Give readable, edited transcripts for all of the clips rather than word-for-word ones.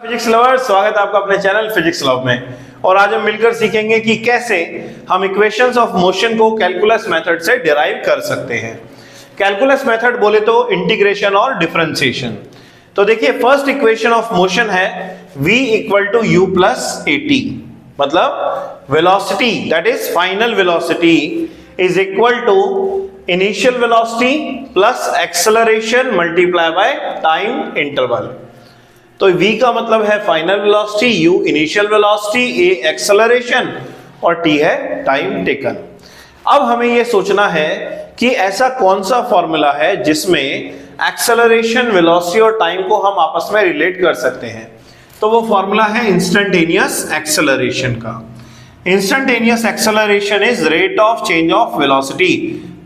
Physics lover, स्वागत है आपका अपने चैनल फिजिक्स लव में। और आज हम मिलकर सीखेंगे कि कैसे हम इक्वेशंस ऑफ मोशन को कैलकुलस मेथड से डिराइव कर सकते हैं। कैलकुलस मेथड बोले तो इंटीग्रेशन और डिफरेंशिएशन। तो देखिए, फर्स्ट इक्वेशन ऑफ मोशन है v equal to u plus at, मतलब velocity that is final velocity is equal to initial velocity plus acceleration multiply by time interval. तो v का मतलब है final velocity, u initial velocity, a acceleration और t है time taken. अब हमें यह सोचना है कि ऐसा कौन सा फॉर्मूला है जिसमें एक्सेलरेशन, वेलोसिटी और टाइम को हम आपस में रिलेट कर सकते हैं। तो वो फॉर्मूला है इंस्टेंटेनियस एक्सेलरेशन का। Instantaneous acceleration is rate of change of velocity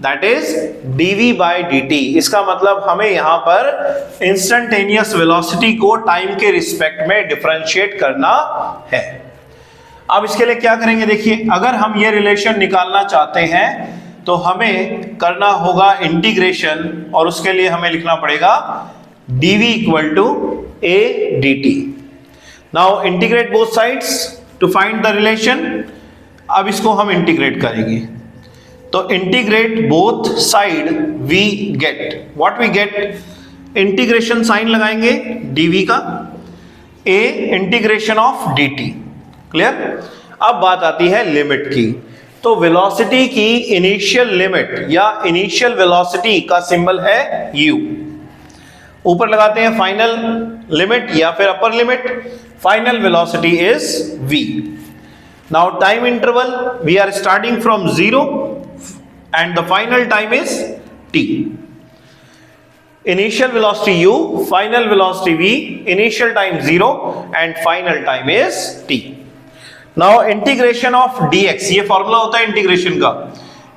that is dv by dt। इसका मतलब हमें यहां पर इंस्टेंटेनियस वेलोसिटी को टाइम के रिस्पेक्ट में डिफरेंशिएट करना है। अब इसके लिए क्या करेंगे, देखिए, अगर हम ये रिलेशन निकालना चाहते हैं तो हमें करना होगा इंटीग्रेशन, और उसके लिए हमें लिखना पड़ेगा dv equal to a dt। Now integrate both sides to find the relation. अब इसको हम इंटीग्रेट करेंगे, तो integrate both side we get what we get, integration sign लगाएंगे dv का, a integration of dt। Clear. अब बात आती है लिमिट की। तो वेलोसिटी की इनिशियल लिमिट या इनिशियल वेलोसिटी का सिंबल है u। ऊपर लगाते हैं फाइनल लिमिट या फिर upper limit. Final velocity is v। Now time interval, we are starting from 0 and the final time is t. Initial velocity u, final velocity v, initial time 0 and final time is t. Now integration of dx, ये formula होता है integration का।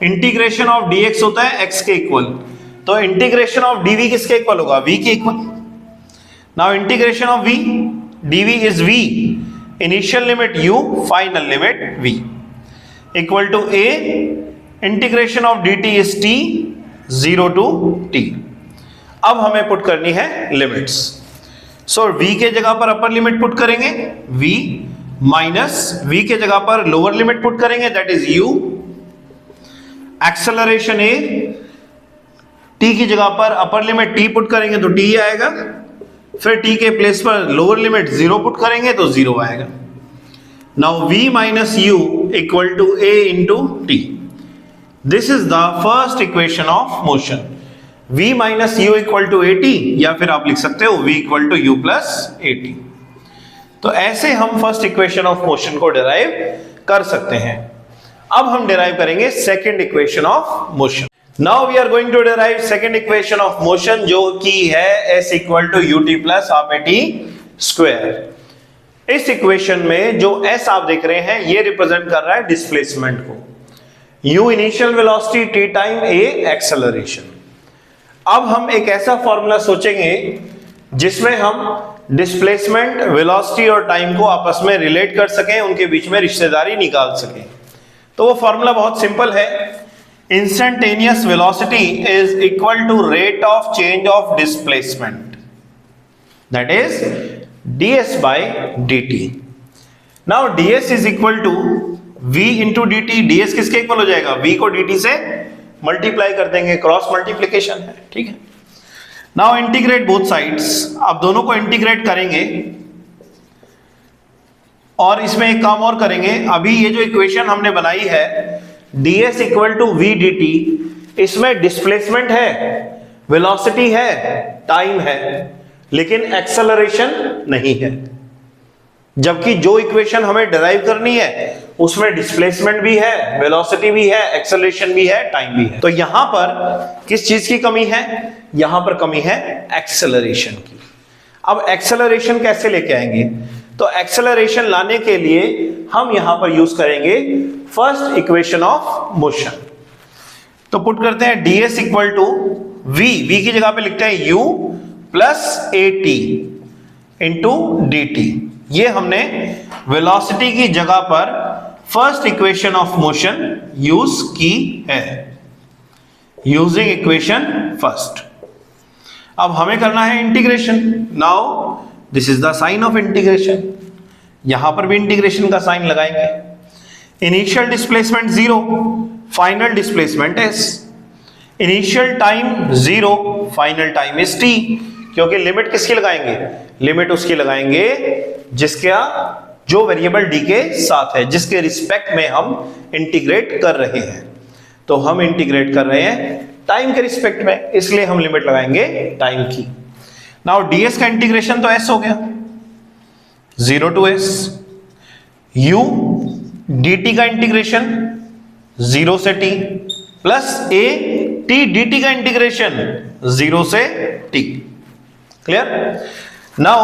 Integration of dx होता है x के equal, तो integration of dv किसके equal होगा, v के equal. Now integration of v, dv is v, initial limit u, final limit v, equal to a integration of dt is t 0 to t। अब हमें put करनी है limits. सो v के जगह पर अपर लिमिट पुट करेंगे v, माइनस v के जगह पर लोअर लिमिट पुट करेंगे that is u। Acceleration a, t की जगह पर अपर लिमिट t पुट करेंगे तो t आएगा, फिर t के प्लेस पर लोअर लिमिट 0 पुट करेंगे तो 0 आएगा। Now v minus u equal to a into t। This is the first equation of motion. v minus u equal to at, या फिर आप लिख सकते हो v equal to u plus at। तो ऐसे हम फर्स्ट इक्वेशन ऑफ मोशन को डिराइव कर सकते हैं। अब हम डिराइव करेंगे second equation of motion. Now we are going to derive second equation of motion, जो कि है s equal to ut plus half at square. इस इक्वेशन में जो s आप देख रहे हैं ये रिप्रेजेंट कर रहा है डिस्प्लेसमेंट को, u initial velocity, t time, a acceleration. अब हम एक ऐसा फॉर्मूला सोचेंगे जिसमें हम डिस्प्लेसमेंट, वेलोसिटी और टाइम को आपस में रिलेट कर सकें, उनके बीच में रिश्तेदारी निकाल सकें। तो वो फॉर्मूला बहुत सिंपल है। Instantaneous velocity is equal to rate of change of displacement that is ds by dt। Now ds is equal to v into d t. ds किसके इक्वल हो जाएगा, v को dt से मल्टीप्लाई कर देंगे, cross multiplication है, ठीक है। नाउ इंटीग्रेट बोथ साइड्स, अब दोनों को इंटीग्रेट करेंगे और इसमें एक काम और करेंगे। अभी ये जो इक्वेशन हमने बनाई है ds equal to v dt, इसमें डिस्प्लेसमेंट है, वेलोसिटी है, टाइम है, लेकिन एक्सेलरेशन नहीं है। जबकि जो इक्वेशन हमें डिराइव करनी है उसमें डिस्प्लेसमेंट भी है, वेलोसिटी भी है, एक्सेलरेशन भी है, टाइम भी है। तो यहां पर किस चीज की कमी है, यहां पर कमी है एक्सेलरेशन की। अब एक्सेलरेशन कैसे लेके आएंगे, तो एक्सेलरेशन लाने के लिए हम यहां पर यूज करेंगे फर्स्ट इक्वेशन ऑफ मोशन। तो पुट करते हैं ds इक्वल टू v की जगह पे लिखते हैं u plus at into dt। ये हमने वेलोसिटी की जगह पर first equation of motion use की है, यूजिंग इक्वेशन फर्स्ट। अब हमें करना है integration. Now this is the sign of integration, यहां पर भी इंटीग्रेशन का साइन लगाएंगे। Initial displacement 0, final displacement s, initial time 0, final time is t, क्योंकि लिमिट किसकी लगाएंगे, लिमिट उसकी लगाएंगे जिसका जो वेरिएबल d के साथ है, जिसके रिस्पेक्ट में हम इंटीग्रेट कर रहे हैं। तो हम इंटीग्रेट कर रहे हैं टाइम के रिस्पेक्ट में, इसलिए हम लिमिट लगाएंगे टाइम की। नाउ ds का इंटीग्रेशन तो s हो गया 0 to s, u dt का इंटीग्रेशन 0 से t, plus a t dt का इंटीग्रेशन 0 से t। Clear? Now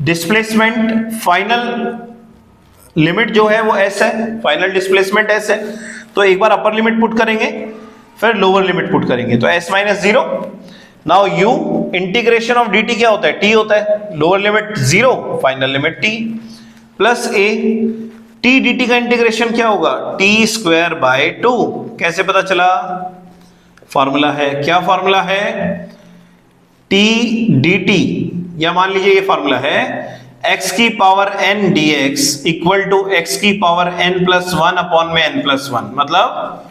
displacement final limit जो है वो s है, फाइनल डिस्प्लेसमेंट s है, तो एक बार अपर लिमिट पुट करेंगे फिर लोअर लिमिट पुट करेंगे, तो s minus 0। Now u integration of dt क्या होता है, t होता है, lower limit 0, final limit t, plus a t dt का इंटीग्रेशन क्या होगा, t स्क्वायर बाय 2। कैसे पता चला, फॉर्मूला है, क्या फॉर्मूला है, t dt, या मान लीजिए ये फॉर्मूला है x की power n dx equal to x की पावर n प्लस 1 अपॉन में n प्लस 1। मतलब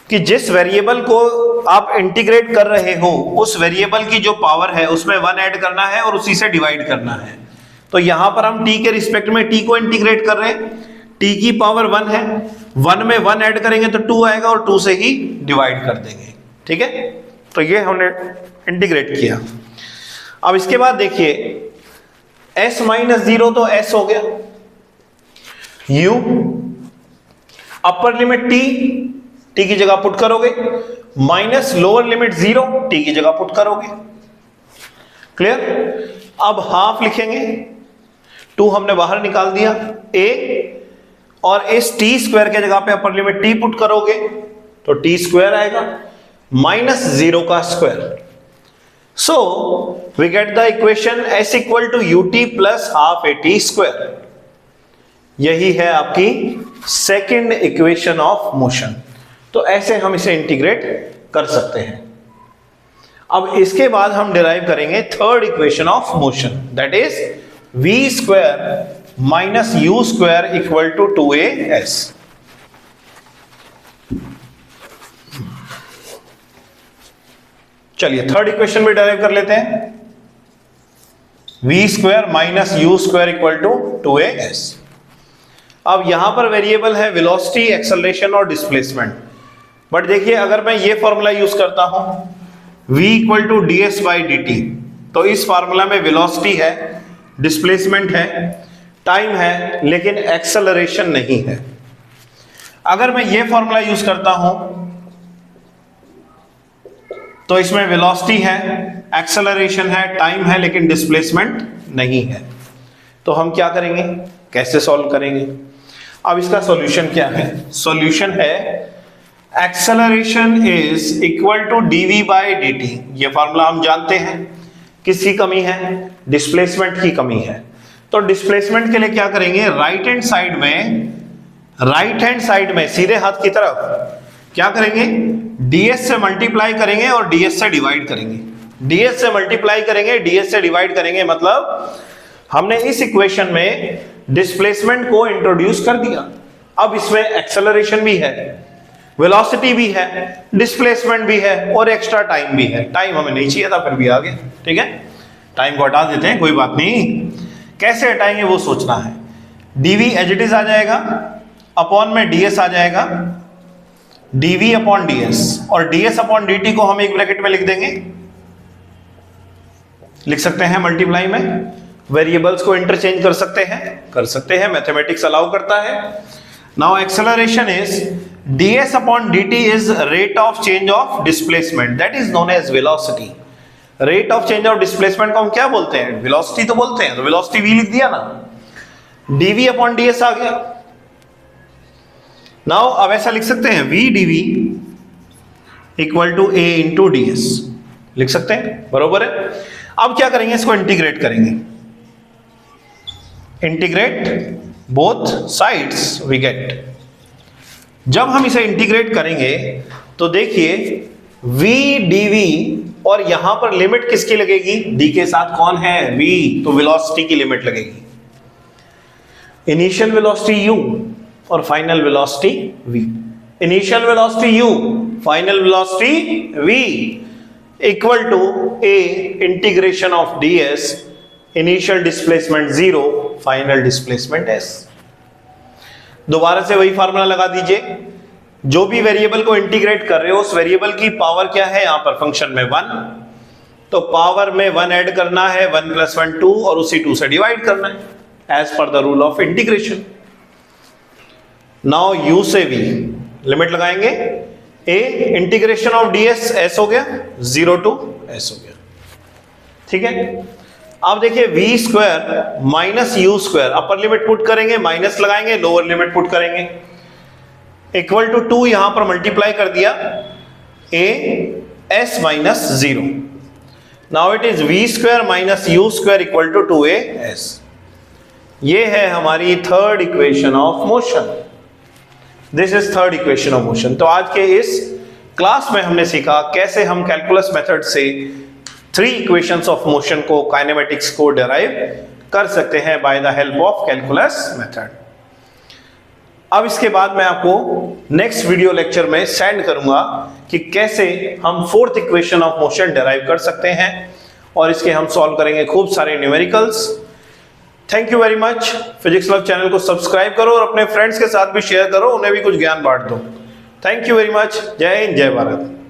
कि जिस वेरिएबल को आप इंटीग्रेट कर रहे हो उस वेरिएबल की जो पावर है उसमें 1 ऐड करना है और उसी से डिवाइड करना है। तो यहां पर हम t के रिस्पेक्ट में t को इंटीग्रेट कर रहे हैं, t की पावर 1 है, 1 में 1 ऐड करेंगे तो 2 आएगा और 2 से ही डिवाइड कर देंगे। ठीक है, तो ये हमने इंटीग्रेट किया। अब इसके बाद देखिए s माइनस 0 तो s हो गया, u अपर लिमिट t की जगह पुट करोगे, माइनस लोअर लिमिट 0 t की जगह पुट करोगे। क्लियर? अब हाफ लिखेंगे, 2 हमने बाहर निकाल दिया, a और इस t स्क्वायर के जगह पे अपर लिमिट t पुट करोगे तो t स्क्वायर आएगा माइनस 0 का square. So we get the equation s equal to ut plus half at square. यही है आपकी सेकेंड इक्वेशन ऑफ मोशन। तो ऐसे हम इसे इंटीग्रेट कर सकते हैं। अब इसके बाद हम डिराइव करेंगे third equation of motion, that is v square minus u square equal to 2as। चलिए थर्ड इक्वेशन भी डिराइव कर लेते हैं, v square minus u square equal to 2as। अब यहां पर वेरिएबल है वेलोसिटी, एक्सेलरेशन और डिस्प्लेसमेंट। बट देखिए अगर मैं ये फॉर्मूला यूज करता हूं v equal to ds by dt, तो इस फॉर्मूला में वेलोसिटी है, डिस्प्लेसमेंट है, टाइम है, लेकिन एक्सेलरेशन नहीं है। अगर मैं ये फॉर्मूला यूज करता हूं तो इसमें वेलोसिटी है, एक्सेलरेशन है, टाइम है, लेकिन डिस्प्लेसमेंट नहीं है। तो हम क्या करेंगे, कैसे सॉल्व करेंगे? अब इसका सॉल्यूशन क्या है? सॉल्यूशन है acceleration is equal to dv by dt। ये फॉर्मूला हम जानते हैं, किसकी कमी है, डिस्प्लेसमेंट की कमी है। तो डिस्प्लेसमेंट के लिए क्या करेंगे, राइट हैंड साइड में सीधे हाथ की तरफ क्या करेंगे, ds से मल्टीप्लाई करेंगे और ds से डिवाइड करेंगे। ds से मल्टीप्लाई करेंगे, ds से डिवाइड करेंगे, मतलब हमने इस इक्वेशन में डिस्प्लेसमेंट को इंट्रोड्यूस कर दिया। अब इसमें एक्सेलरेशन भी है, वेलोसिटी भी है, डिस्प्लेसमेंट भी है और एक्स्ट्रा टाइम भी है। टाइम हमें नहीं चाहिए था, फिर भी आ गया। ठीक है, टाइम को हटा देते हैं, कोई बात नहीं। कैसे हटाएंगे वो सोचना है। dv एज इट इज आ जाएगा, अपॉन में ds आ जाएगा, dv अपॉन ds, और ds अपॉन dt को हम एक ब्रैकेट में लिख देंगे, लिख सकते हैं मल्टीप्लाई में। वेरिएबल्स को इंटरचेंज कर सकते हैं, मैथमेटिक्स अलाउ करता है। Now acceleration is ds upon dt is rate of change of displacement, that is known as velocity. Rate of change of displacement को हम क्या बोलते हैं, वेलोसिटी तो बोलते हैं। तो वेलोसिटी v लिख दिया ना, dv अपॉन ds आ गया। नाउ अब ऐसा लिख सकते हैं v dv equal to a into ds, लिख सकते हैं, बरोबर है। अब क्या करेंगे, इसको इंटीग्रेट करेंगे, integrate both sides we get. जब हम इसे इंटीग्रेट करेंगे तो देखिए v dv और यहां पर लिमिट किसकी लगेगी, डी के साथ कौन है, v, तो वेलोसिटी की लिमिट लगेगी। इनिशियल वेलोसिटी u और final velocity v। Initial velocity u, final velocity v equal to a integration of ds, initial displacement 0, final displacement s। दोबारा से वही फार्मूला लगा दीजिए, जो भी वेरिएबल को इंटीग्रेट कर रहे हो उस वेरिएबल की पावर क्या है, यहां पर फंक्शन में 1, तो पावर में 1 ऐड करना है, 1 + 1 2 और उसी 2 से डिवाइड करना है as per the rule of integration. Now u से v लिमिट लगाएंगे, a integration of ds s हो गया 0 to s हो गया, ठीक है। अब देखिए v square minus u square, upper limit put करेंगे, माइनस लगाएंगे, लोअर लिमिट पुट करेंगे, इक्वल टू 2 यहां पर मल्टीप्लाई कर दिया, a s minus 0। Now it is v square minus u square equal to 2a s। ये है हमारी third equation of motion. This is third equation of motion. तो आज के इस क्लास में हमने सीखा कैसे हम कैलकुलस मेथड से 3 इक्वेशंस ऑफ मोशन को, काइनेमेटिक्स को डिराइव कर सकते हैं by the help of calculus method. अब इसके बाद मैं आपको नेक्स्ट वीडियो लेक्चर में सेंड करूंगा कि कैसे हम 4th equation of motion derive कर सकते हैं और इसके हम सॉल्व करेंगे खूब सारे numericals. Thank you very much. Physics love channel को सब्सक्राइब करो और अपने फ्रेंड्स के साथ भी शेयर करो, उन्हें भी कुछ ज्ञान बांट दो। Thank you very much. जय हिंद, जय भारत।